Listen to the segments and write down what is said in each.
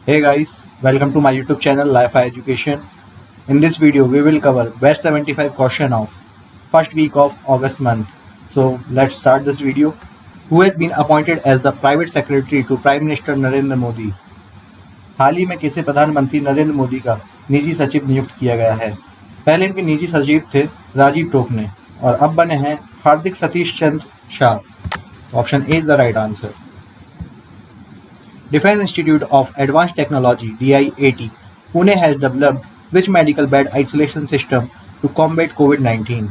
Hey guys, welcome to my YouTube channel Life Education. In this video, we will cover best 75 question of first week of August month. So let's start this video. Who has been appointed as the private secretary to Prime Minister Narendra Modi? हाल ही में किसे प्रधानमंत्री नरेंद्र मोदी का निजी सचिव नियुक्त किया गया है? पहले इनके निजी सचिव थे राजीव टोपने और अब बने हैं Hardik Satish Chandra Shah. Option A is the right answer. Defence Institute of Advanced Technology (DIAT) Pune has developed which medical bed isolation system to combat COVID-19?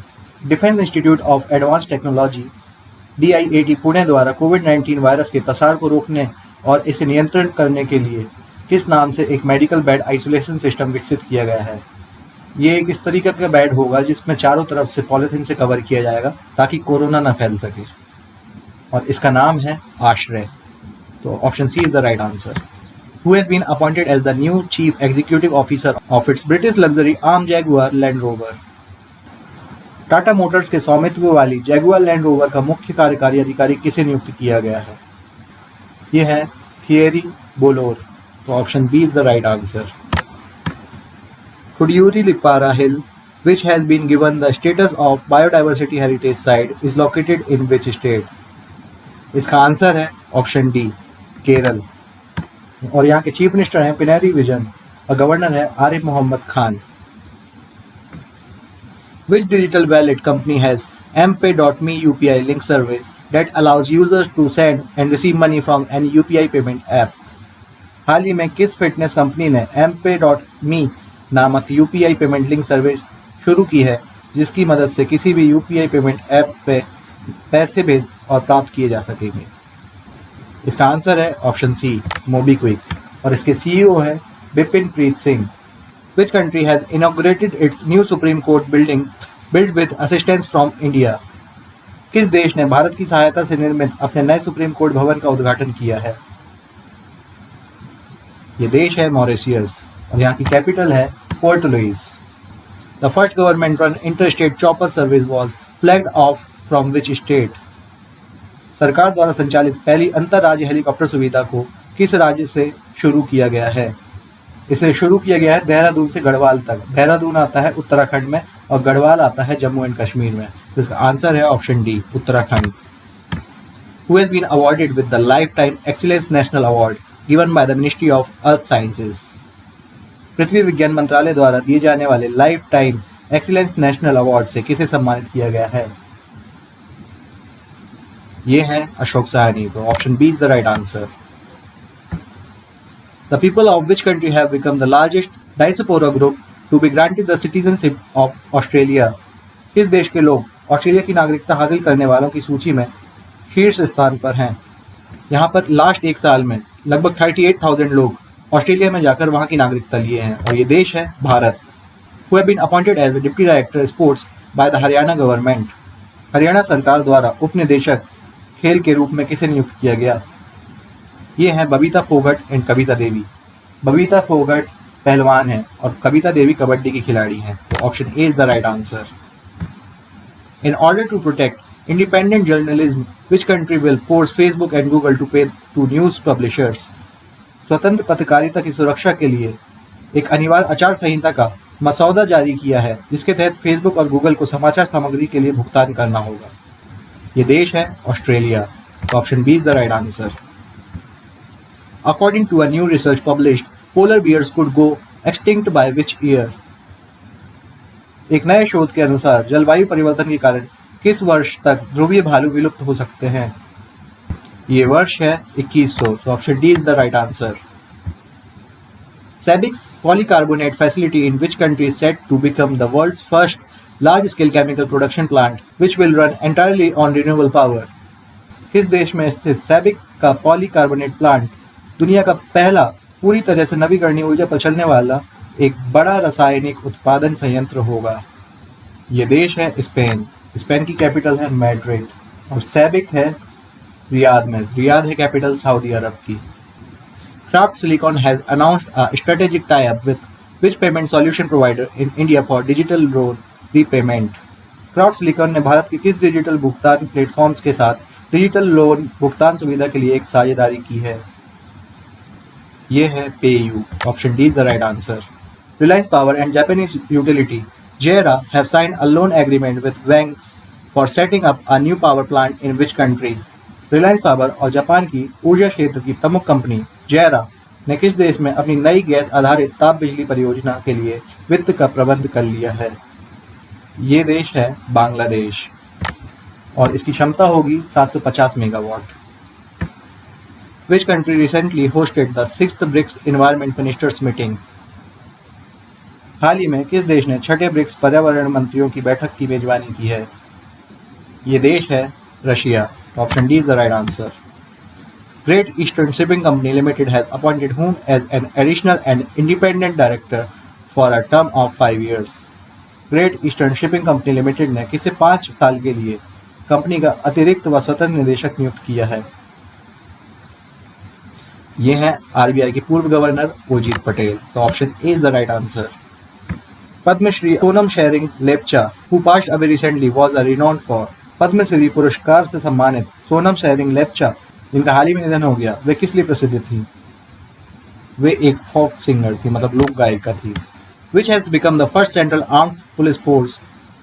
Defence Institute of Advanced Technology (DIAT) Pune द्वारा कोविड-19 वायरस के प्रसार को रोकने और इसे नियंत्रित करने के लिए किस नाम से एक मेडिकल बेड आइसोलेशन सिस्टम विकसित किया गया है? ये एक इस तरीके का बेड होगा जिसमें चारों तरफ से पॉलिथीन से कवर किया जाएगा ताकि कोरोना न फैल सके और इसका नाम है आश्रय। तो option C is the right answer. Who has been appointed as the new chief executive officer of its British luxury arm Jaguar Land Rover? Tata Motors के स्वामित्व वाली जैगुआर लैंड रोवर का मुख्य कार्यकारी अधिकारी किसे नियुक्त किया गया है? यह है थियरी बोलोर। तो option B is the right answer. Kudiyuri Lippara Hill, which has been given the status of biodiversity heritage site, is located in which state? इसका आंसर है ऑप्शन डी केरल और यहाँ के चीफ मिनिस्टर हैं पिनरी विजन और गवर्नर है Arif Mohammad Khan. Which digital wallet company has mpay.me UPI link service that allows users to send and receive money from any UPI payment app? हाल ही में किस फिटनेस कंपनी ने mpay.me नामक UPI पेमेंट लिंक सर्विस शुरू की है जिसकी मदद से किसी भी UPI पेमेंट ऐप पे पैसे भेज और प्राप्त किए जा सकेंगे? इसका आंसर है ऑप्शन सी मोबीक्विक और इसके सीईओ है Bipin Preet Singh. Which country has inaugurated its new Supreme Court building built with assistance from India? किस देश ने भारत की सहायता से निर्मित अपने नए सुप्रीम कोर्ट भवन का उद्घाटन किया है? ये देश है मॉरिशियस और यहाँ की कैपिटल है Port Louis. The first government-run interstate chopper service was flagged off from which state? सरकार द्वारा संचालित पहली अंतरराज्य हेलीकॉप्टर सुविधा को किस राज्य से शुरू किया गया है? इसे शुरू किया गया है देहरादून से गढ़वाल तक। देहरादून आता है उत्तराखंड में और गढ़वाल आता है जम्मू एंड कश्मीर में। तो इसका आंसर है option D Uttarakhand. Who has been awarded with the Lifetime Excellence National Award given by the Ministry of Earth Sciences? पृथ्वी विज्ञान मंत्रालय द्वारा दिए जाने वाले life time excellence national award से किसे सम्मानित किया गया है? ये है अशोक सहनी। तो option B is the right answer. The people of which country have become the largest diaspora group to be granted the citizenship of Australia? किस देश के लोग ऑस्ट्रेलिया की नागरिकता हासिल करने वालों की सूची में शीर्ष स्थान पर हैं? यहाँ पर लास्ट एक साल में लगभग 38,000 लोग ऑस्ट्रेलिया में जाकर वहाँ की नागरिकता लिए हैं और ये देश है Bharat. Who have been appointed as the Deputy Director Sports by the Haryana government? Haryana सरकार द्वारा उपनिदेशक खेल के रूप में किसे नियुक्त किया गया? ये हैं बबीता फोगट एंड कविता देवी। बबीता फोगट पहलवान हैं और कविता देवी कबड्डी की खिलाड़ी हैं। तो option A is the right answer. In order to protect independent journalism, which country will force Facebook and Google to pay to news publishers? स्वतंत्र पत्रकारिता की सुरक्षा के लिए एक अनिवार्य आचार संहिता का मसौदा जारी किया है जिसके तहत फेसबुक और गूगल को समाचार सामग्री के लिए भुगतान करना होगा। ये देश है Australia. Option B is the right answer. According to a new research published, polar bears could go extinct by which year? एक नए शोध के अनुसार जलवायु परिवर्तन के कारण किस वर्ष तक ध्रुवीय भालू विलुप्त हो सकते हैं? ये वर्ष है 2100। तो option D is the right answer. SABIC's polycarbonate facility in which country is set to become the world's first large-scale chemical production plant, which will run entirely on renewable power? किस देश में स्थित SABIC का polycarbonate plant दुनिया का पहला पूरी तरह से नवीकरणीय ऊर्जा पर चलने वाला एक बड़ा रासायनिक उत्पादन संयंत्र होगा? ये देश है स्पेन। स्पेन की कैपिटल है मैड्रिड और SABIC है रियाद में। रियाद है कैपिटल सऊदी अरब की। Kraft Silicon has announced a strategic tie-up with which payment solution provider in India for digital loan repayment? Kraft Silicon ने भारत के किस डिजिटल भुगतान प्लेटफॉर्म्स के साथ डिजिटल लोन भुगतान सुविधा के लिए एक साझेदारी की है? ये है PayU. Option D is the right answer. Reliance Power and Japanese utility JERA have signed a loan agreement with banks for setting up a new power plant in which country? Reliance Power और Japan की ऊर्जा क्षेत्र की प्रमुख company JERA ने किस देश में अपनी नई गैस आधारित ताप बिजली परियोजना के लिए वित्त का प्रबंध कर लिया है? ये देश है बांग्लादेश और इसकी क्षमता होगी 750 megawatt. Which country recently hosted the 6th BRICS Environment Ministers meeting? हाल ही में किस देश ने छठे ब्रिक्स पर्यावरण मंत्रियों की बैठक की मेजबानी की है? ये देश है Russia. Option D is the right answer. Great eastern shipping company limited has appointed whom as an additional and independent director for a term of 5 years? Great eastern shipping company limited ने किसे 5 साल के लिए company का अतिरिक्त व स्वतंत्र निदेशक नियुक्त किया है? ये हैं RBI के पूर्व गवर्नर उर्जित पटेल. तो option A is the right answer. Padmashri Sonam Tshering Lepcha who passed away recently was a renowned for. Padmashri पुरस्कार से सम्मानित सोनम शेरिंग लेप्चा जिनका हाल ही में निधन हो गया, वे किस लिए प्रसिद्ध थी? वे एक फोक सिंगर थी, मतलब लोक गायिका थी. Which has become the first central armed police force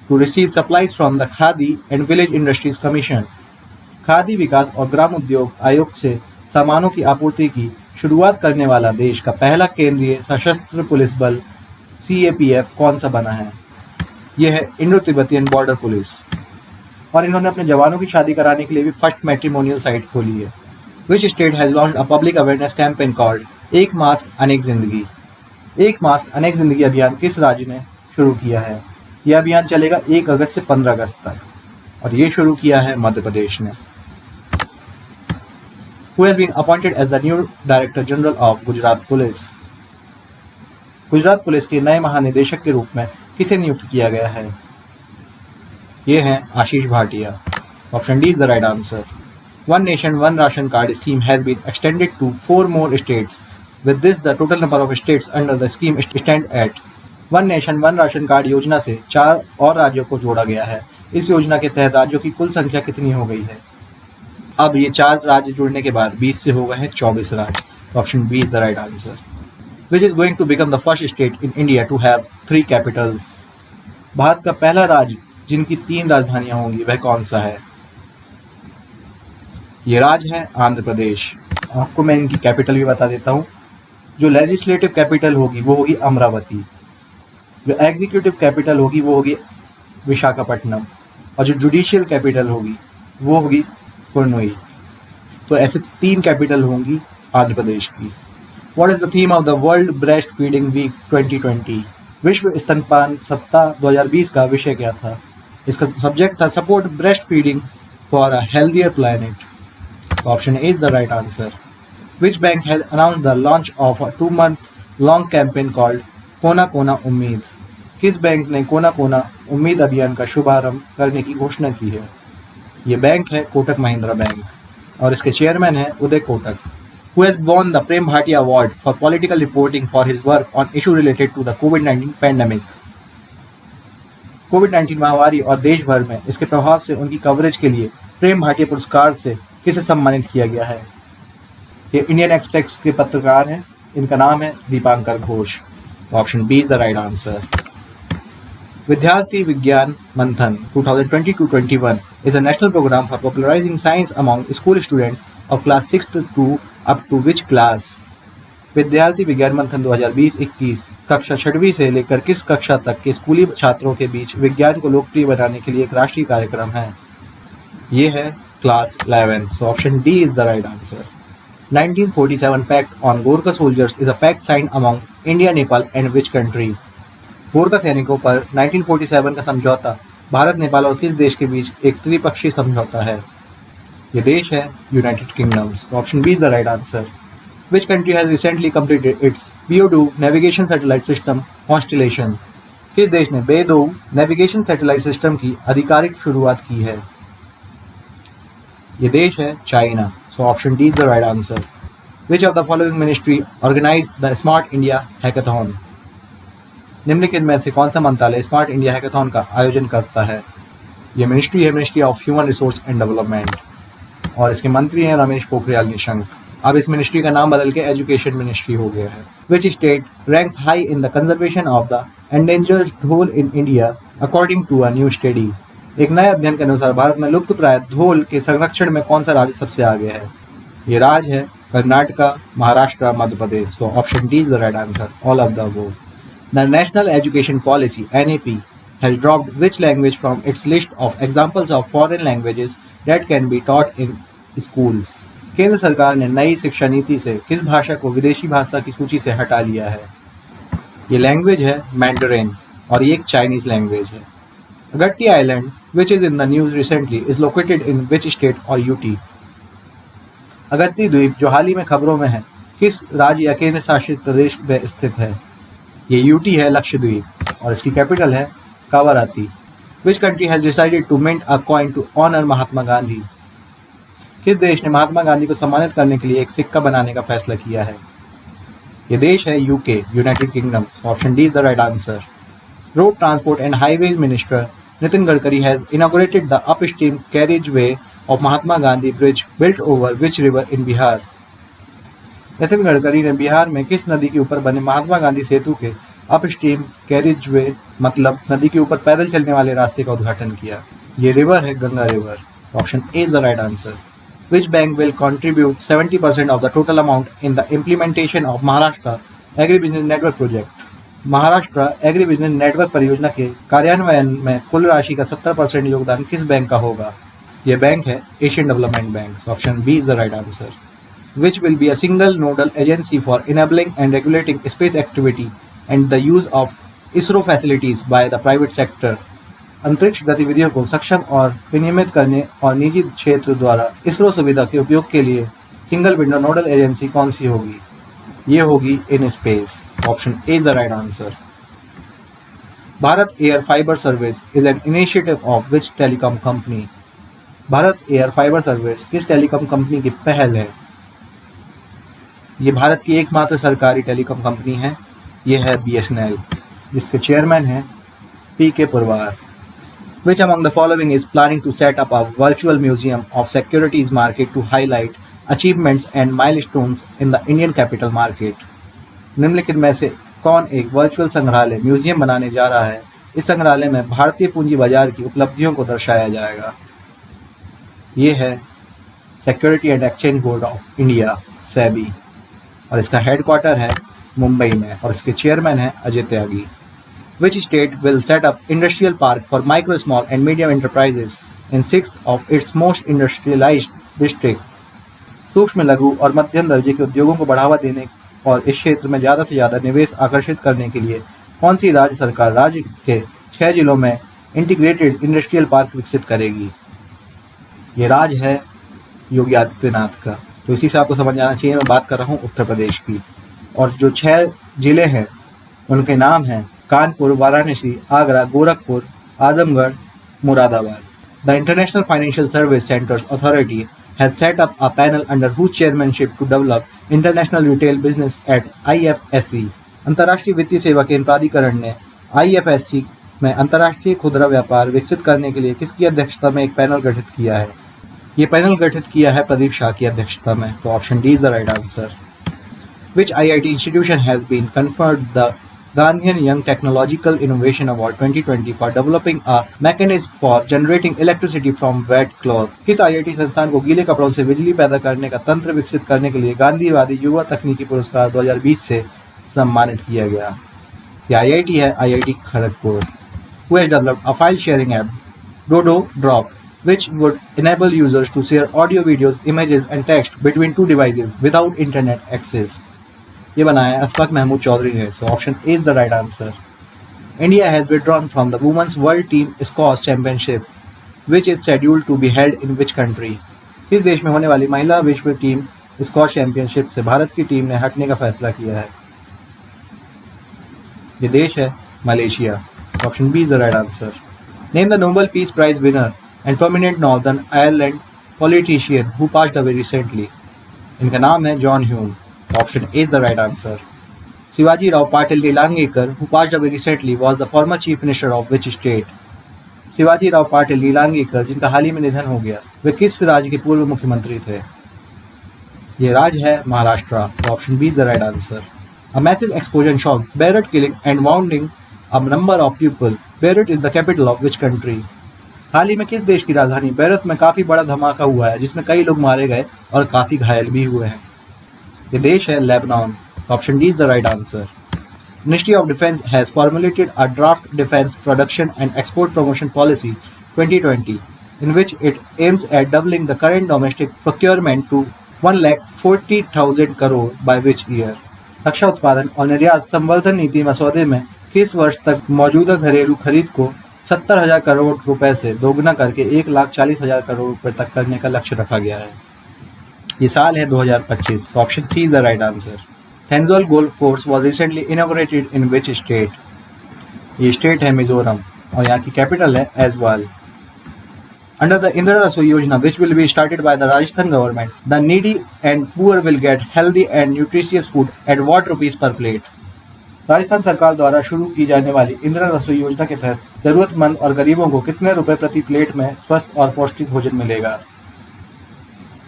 to receive supplies from the Khadi and Village Industries Commission? Khadi विकास और ग्राम उद्योग आयोग से सामानों की आपूर्ति की शुरुआत करने वाला देश का पहला केंद्रीय सशस्त्र पुलिस बल CAPF कौन सा बना है? यह है इंडो तिब्बतियन बॉर्डर पुलिस. और इन्होंने अपने जवानों की शादी कराने के लिए भी फर्स्ट मैट्रिमोनियल साइट खोली है. Which state has launch a public awareness campaign called एक मास्क अनेक जिंदगी? एक मास्क अनेक जिंदगी अभियान किस राज्य ने शुरू किया है? यह अभियान चलेगा 1 अगस्त से 15 अगस्त तक और ये शुरू किया है मध्य प्रदेश ने. Who has been appointed as the new Director General of Gujarat Police? Gujarat police के नए महानिदेशक के रूप में किसे नियुक्त किया गया है? ये हैं Ashish Bhatia. Option D is the right answer. One nation one ration card scheme has been extended to 4 more states. With this, the total number of states under the scheme stand at. One nation one ration card योजना से 4 और राज्यों को जोड़ा गया है. इस योजना के तहत राज्यों की कुल संख्या कितनी हो गई है? अब ये 4 राज्य जुड़ने के बाद 20 से हो गए हैं 24 राज्य. Option B is the right answer. Which is going to become the first state in India to have 3 capitals? Bharat का पहला राज्य जिनकी 3 राजधानियां होंगी वह कौन सा है? ये राज्य है आंध्र प्रदेश. आपको मैं इनकी कैपिटल भी बता देता हूँ. जो लेजिस्लेटिव कैपिटल होगी वो होगी अमरावती. जो एग्जीक्यूटिव कैपिटल होगी वो होगी विशाखापट्टनम और जो जुडिशियल कैपिटल होगी वो होगी कुर्नूल. तो ऐसे 3 कैपिटल होंगी आंध्र प्रदेश की. What is the theme of the World Breast Feeding Week 2020? विश्व स्तनपान सप्ताह 2020 का विषय क्या था? इसका सब्जेक्ट था support breast feeding for a healthier planet. Option A is the right answer. Which bank has announced the launch of a 2-month long campaign called कोना कोना उम्मीद? किस बैंक ने कोना कोना उम्मीद अभियान का शुभारंभ करने की घोषणा की है? ये बैंक है कोटक महिंद्रा बैंक और इसके चेयरमैन है Uday Kotak. Who has won the Prem Bhatia Award for political reporting for his work on issue related to the COVID-19 pandemic? कोविड-19 महामारी और देश भर में इसके प्रभाव से उनकी कवरेज के लिए प्रेम भाटिया पुरस्कार से किसे सम्मानित किया गया है? ये इंडियन एक्सप्रेस के पत्रकार हैं. इनका नाम है Dipankar Ghosh. Option B is the right answer. Vidyarthi Vigyan मंथन 2020-21 is a national program for popularizing science among school students of class 6th to up to which class? विद्यार्थी विज्ञान मंथन 2020-21 कक्षा 6वीं से लेकर किस कक्षा तक के स्कूली छात्रों के बीच विज्ञान को लोकप्रिय बनाने के लिए एक राष्ट्रीय कार्यक्रम है? ये है class 11. So option D is the right answer. 1947 Pact on Gorkha Soldiers is a pact signed among India, Nepal and which country? Gorkha सैनिकों पर 1947 का समझौता भारत, नेपाल और किस देश के बीच एक त्रिपक्षीय समझौता है? ये देश है United Kingdom. Option B is the right answer. Which country has recently completed its BO2 navigation satellite system constellation? किस देश ने BO2 नेविगेशन सैटेलाइट सिस्टम की आधिकारिक शुरुआत की है? ये देश है China. So option D is the right answer. Which of the following ministry organize the smart India hackathon? निम्नलिखित में से कौन सा मंत्रालय स्मार्ट इंडिया हैकाथॉन का आयोजन करता है? ये मिनिस्ट्री है ministry of human resource and development और इसके मंत्री हैं रमेश पोखरियाल निशंक. अब इस मिनिस्ट्री का नाम बदल के एजुकेशन मिनिस्ट्री हो गया है। Which state ranks high in the conservation of the endangered dhole in India according to a new study. एक नए अध्ययन के अनुसार भारत में लुप्तप्राय ढोल के संरक्षण में कौन सा राज्य सबसे आगे है? ये राज्य है कर्नाटका, महाराष्ट्र, मध्य प्रदेश। तो option D is the right answer, all of the above. The national education policy (NEP) has dropped which language from its list of examples of foreign languages that can be taught in schools? केंद्र सरकार ने नई शिक्षा नीति से किस भाषा को विदेशी भाषा की सूची से हटा लिया है? ये लैंग्वेज है मैंडरिन और ये एक चाइनीज लैंग्वेज है। Agatti island which is in the news recently is located in which state और यूटी? अगत्ती द्वीप जो हाल ही में खबरों में है किस राज्य या केंद्र शासित प्रदेश में स्थित है? ये यूटी है, लक्षद्वीप, और इसकी कैपिटल है Kavaratti. Which country has decided to mint a coin to honour Mahatma Gandhi? किस देश ने महात्मा गांधी को सम्मानित करने के लिए एक सिक्का बनाने का फैसला किया है? ये देश है UK, United Kingdom. Option D is the right answer. Road transport and highways minister Nitin Gadkari has inaugurated the upstream carriage way of Mahatma Gandhi bridge built over which river in Bihar? Nitin Gadkari ने बिहार में किस नदी के ऊपर बने महात्मा गांधी सेतु के अपस्ट्रीम कैरिज वे मतलब नदी के ऊपर पैदल चलने वाले रास्ते का उद्घाटन किया? ये रिवर है Ganga river. Option A is the right answer. Which bank will contribute 70% of the total amount in the implementation of Maharashtra agri business network project? Maharashtra agri business network परियोजना के कार्यान्वयन में कुल राशि का 70% योगदान किस बैंक का होगा? यह बैंक है Asian development bank. Option B is the right answer. Which will be a single nodal agency for enabling and regulating space activity and the use of ISRO facilities by the private sector? अंतरिक्ष गतिविधियों को सक्षम और विनियमित करने और निजी क्षेत्र द्वारा इसरो सुविधा के उपयोग के लिए सिंगल विंडो नोडल एजेंसी कौन सी होगी? ये होगी in space. Option A is the right answer. Bharat air fibre service is an initiative of which telecom company? Bharat air fibre service किस टेलीकॉम कंपनी की पहल है? ये भारत की एकमात्र सरकारी टेलीकॉम कंपनी है। ये है BSNL, जिसके चेयरमैन हैं PK Purwar. Which among the following is planning to set up a virtual museum of securities market to highlight achievements and milestones in the Indian capital market? निम्नलिखित में से कौन एक वर्चुअल संग्रहालय म्यूजियम बनाने जा रहा है? इस संग्रहालय में भारतीय पूंजी बाजार की उपलब्धियों को दर्शाया जाएगा। ये है security and exchange board of India, SEBI, और इसका हेडक्वार्टर है मुंबई में और इसके चेयरमैन है Ajay Tyagi. Which state will set up industrial park for micro small and medium enterprises in 6 of its most industrialised district? सूक्ष्म, लघु और मध्यम दर्जे के उद्योगों को बढ़ावा देने और इस क्षेत्र में ज़्यादा से ज़्यादा निवेश आकर्षित करने के लिए कौन सी राज्य सरकार राज्य के 6 जिलों में इंटीग्रेटेड इंडस्ट्रियल पार्क विकसित करेगी? ये राज्य है योगी आदित्यनाथ का। तो इसी से आपको समझ जाना चाहिए मैं बात कर रहा हूँ उत्तर प्रदेश की। और जो 6 जिले हैं उनके नाम हैं Kanpur, Varanasi, Agra, Gorakhpur, Azamgarh, Moradabad. The international financial service centres authority has set up a panel under whose chairmanship to develop international retail business at IFSC। अंतर्राष्ट्रीय वित्तीय सेवा केंद्र प्राधिकरण ने IFSC में अंतर्राष्ट्रीय खुदरा व्यापार विकसित करने के लिए किसकी अध्यक्षता में एक पैनल गठित किया है? ये पैनल गठित किया है प्रदीप शाह की अध्यक्षता में। तो option D is the right answer. Which IIT institution has been conferred the Gandhian young technological innovation award 2020 for developing a mechanism for generating electricity from wet cloth? किस IIT संस्थान को गीले कपड़ों से बिजली पैदा करने का तंत्र विकसित करने के लिए गांधीवादी युवा तकनीकी पुरस्कार 2020 से सम्मानित किया गया? यह IIT है IIT Kharagpur. Who has developed a file sharing app, Dodo Drop, which would enable users to share audio, videos, images and text between 2 devices without internet access? ये बनाया अशफाक महमूद चौधरी ने। So option A is the right answer. India has withdrawn from the women's world team squash championship which is scheduled to be held in which country? किस देश में होने वाली महिला विश्व टीम स्क्वॉश चैंपियनशिप से भारत की टीम ने हटने का फैसला किया है? ये देश है Malaysia. Option B is the right answer. Name the Nobel peace prize winner and prominent Northern Ireland politician who passed away recently? इनका नाम है John Hume. Option A is the right answer. Shivaji Rao Patil Nilangekar who passed away recently was the former chief minister of which state? Shivaji Rao Patil Nilangekar जिनका हाल ही में निधन हो गया वे किस राज्य के पूर्व मुख्यमंत्री थे? ये राज्य है महाराष्ट्र। तो option B is the right answer. A massive explosion shocked Beirut, killing and wounding a number of people. Beirut is the capital of which country? हाल ही में किस देश की राजधानी बेरूत में काफी बड़ा धमाका हुआ है जिसमें कई लोग मारे गए और काफी घायल भी हुए हैं? ये देश है Lebanon. Option D is the right answer. Ministry of Defence has formulated a draft defence production and export promotion policy 2020 in which it aims at doubling the current domestic procurement to 1,40,000 crore by which year? रक्षा उत्पादन और निर्यात संवर्धन नीति मसौदे में किस वर्ष तक मौजूदा घरेलू खरीद को 70,000 करोड़ रुपए से दोगुना करके 1,40,000 करोड़ रुपए तक करने का लक्ष्य रखा गया है? ये साल है 2025। Option C is the right answer. Thenzawl golf course was recently inaugurated in which state? ये स्टेट है मिजोरम और यहाँ की कैपिटल है ऐज़वाल। Under the Indira Rasoi Yojana, which will be started by the Rajasthan government, the needy and poor will get healthy and nutritious food at what rupees per plate? Rajasthan सरकार द्वारा शुरू की जाने वाली इंदिरा रसोई योजना के तहत जरूरतमंद और गरीबों को कितने रुपए प्रति प्लेट में स्वस्थ और पौष्टिक भोजन मिलेगा?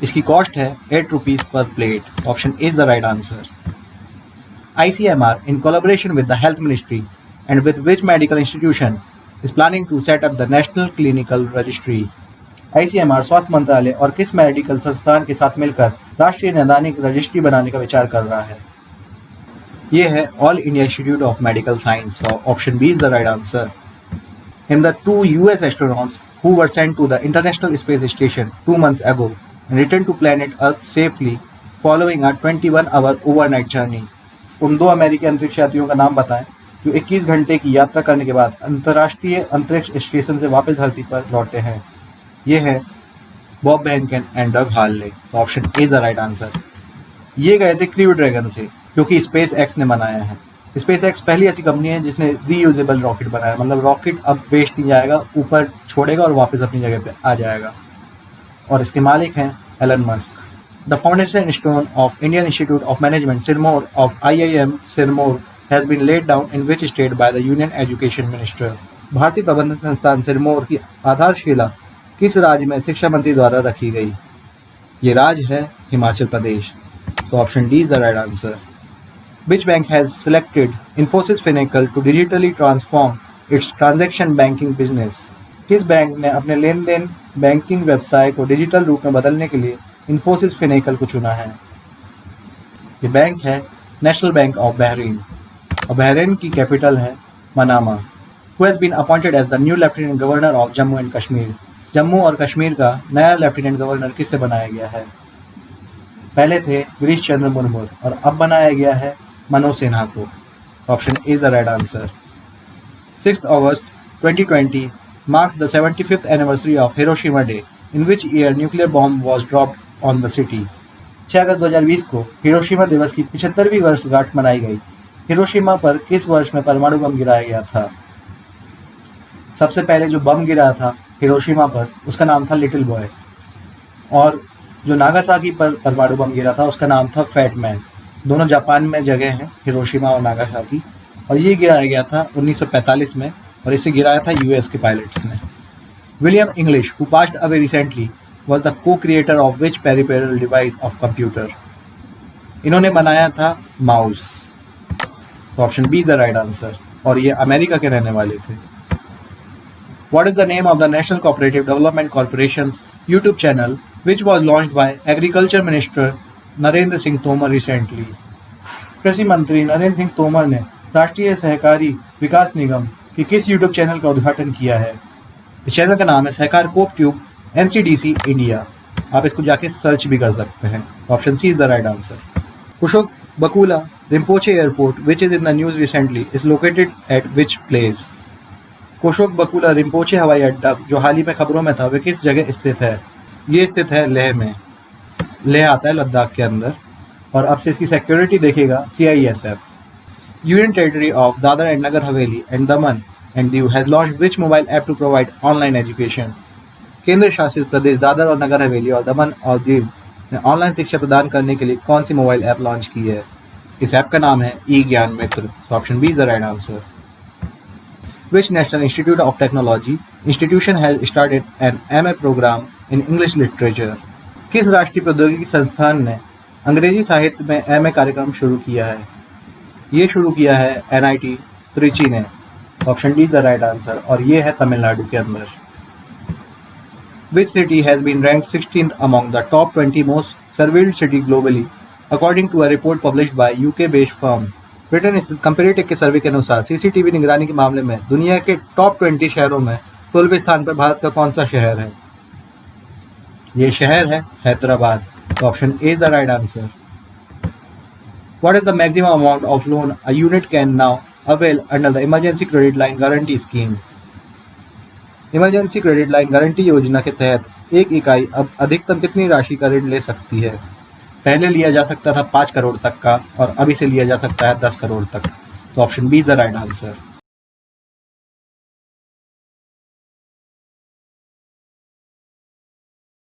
इसकी कॉस्ट है 8 rupees per plate. Option is the right answer. ICMR, in collaboration with the Health Ministry and with which medical institution, is planning to set up the National Clinical Registry? ICMR स्वास्थ्य मंत्रालय और किस medical संस्थान के साथ मिलकर राष्ट्रीय नैदानिक रजिस्ट्री बनाने का विचार कर रहा है? ये है All India Institute of Medical Science. Option B is the right answer. In the 2 US astronauts who were sent to the International Space Station 2 months ago and returned to planet Earth safely following a 21-hour overnight journey. उन 2 अमेरिकी अंतरिक्ष यात्रियों का नाम बताएं जो 21 घंटे की यात्रा करने के बाद अंतर्राष्ट्रीय अंतरिक्ष स्टेशन से वापस धरती पर लौटे हैं। ये है Bob Behnken and Doug Hurley. Option A is the right answer. ये गए थे क्रू ड्रैगन से जो कि स्पेस एक्स ने बनाया है। स्पेस एक्स पहली ऐसी कंपनी है जिसने रीयूजेबल रॉकेट बनाया, मतलब रॉकेट अब वेस्ट नहीं जाएगा, ऊपर छोड़ेगा और वापस अपनी जगह पे आ जाएगा। और इसके मालिक हैं Elon Musk. The foundation stone of Indian Institute of Management Sirmaur of IIM Sirmaur has been laid down in which state by the Union Education Minister? भारतीय प्रबंधन संस्थान सिरमौर की आधारशिला किस राज्य में शिक्षा मंत्री द्वारा रखी गई? ये राज्य है हिमाचल प्रदेश। तो option D is the right answer. Which bank has selected Infosys Finacle to digitally transform its transaction banking business? किस बैंक ने अपने लेन देन बैंकिंग व्यवसाय को डिजिटल रूप में बदलने के लिए Infosys Finacle को चुना है? ये बैंक है नेशनल बैंक ऑफ बहरीन और बहरीन की कैपिटल है Manama. Who has been appointed as the new Lieutenant Governor of Jammu and Kashmir? Jammu और कश्मीर का नया लेफ्टिनेंट गवर्नर किससे बनाया गया है? पहले थे गिरीश चंद्र मुर्मू और अब बनाया गया है मनोज सिन्हा को। Option A is the right answer. 6 August 2020 marks the 75th anniversary of Hiroshima Day, in which year nuclear bomb was dropped on the city. 6 अगस्त 2020 को हिरोशिमा दिवस की 75वीं वर्षगांठ मनाई गई। हिरोशिमा पर किस वर्ष में परमाणु बम गिराया गया था? सबसे पहले जो बम गिरा था हिरोशिमा पर उसका नाम था लिटिल बॉय, और जो नागासाकी पर परमाणु बम गिरा था उसका नाम था फैट मैन। दोनों जापान में जगह हैं, हिरोशिमा और नागासाकी, और ये गिराया गया था 1945 में और इसे गिराया था यूएस के पायलट्स ने। William English, who passed away recently, was the co-creator of which peripheral device of computer? इन्होंने बनाया था mouse. Option be the right answer, और ये अमेरिका के रहने वाले थे। What is the name of the National Cooperative Development Corporation's YouTube channel which was launched by Agriculture Minister Narendra Singh Tomar recently? कृषि मंत्री नरेंद्र सिंह तोमर ने राष्ट्रीय सहकारी विकास निगम के किस यूट्यूब चैनल का उद्घाटन किया है? इस चैनल का नाम है Sahakar coop tube NCDC India. आप इसको जाके सर्च भी कर सकते हैं। Option C is the right answer. Kushok Bakula Rimpoche airport which is in the news recently is located at which place? Kushok Bakula Rimpoche हवाई अड्डा जो हाल ही में खबरों में था वे किस जगह स्थित है? ये स्थित है लेह में। लेह आता है लद्दाख के अंदर, और अब से इसकी सिक्योरिटी देखेगा CISF। Union territory of Dadra and Nagar Haveli and Daman and Diu has launched which mobile app to provide online education? केंद्र शासित प्रदेश दादर और नगर हवेली और दमन और दीव ने ऑनलाइन शिक्षा प्रदान करने के लिए कौन सी मोबाइल ऐप लॉन्च की है? इस ऐप का नाम है e Gyan Mitra. Option B is the right answer. Which National Institute of Technology institution has started an MA program in English Literature? किस राष्ट्रीय प्रौद्योगिकी संस्थान ने अंग्रेजी साहित्य में एमए कार्यक्रम शुरू किया है? ये शुरू किया है एनआईटी त्रिची ने। Option D is the right answer, और ये है तमिलनाडु के अंदर। Which city has been ranked 16th among the top 20 most surveilled city globally, according to a report published by UK-based firm? Britain स्थित कंपैरेटिव के सर्वे के अनुसार सीसीटीवी निगरानी के मामले में दुनिया के टॉप 20 शहरों में 12वें स्थान पर भारत का कौन सा शहर है? ये शहर है हैदराबाद। तो option A is the right answer. What is the maximum amount of loan a unit can now avail under the Emergency Credit Line Guarantee Scheme? Emergency credit line guarantee योजना के तहत एक इकाई अब अधिकतम कितनी राशि का ऋण ले सकती है? पहले लिया जा सकता था 5 करोड़ तक का, और अब इसे लिया जा सकता है 10 करोड़ तक। तो option B is the right answer.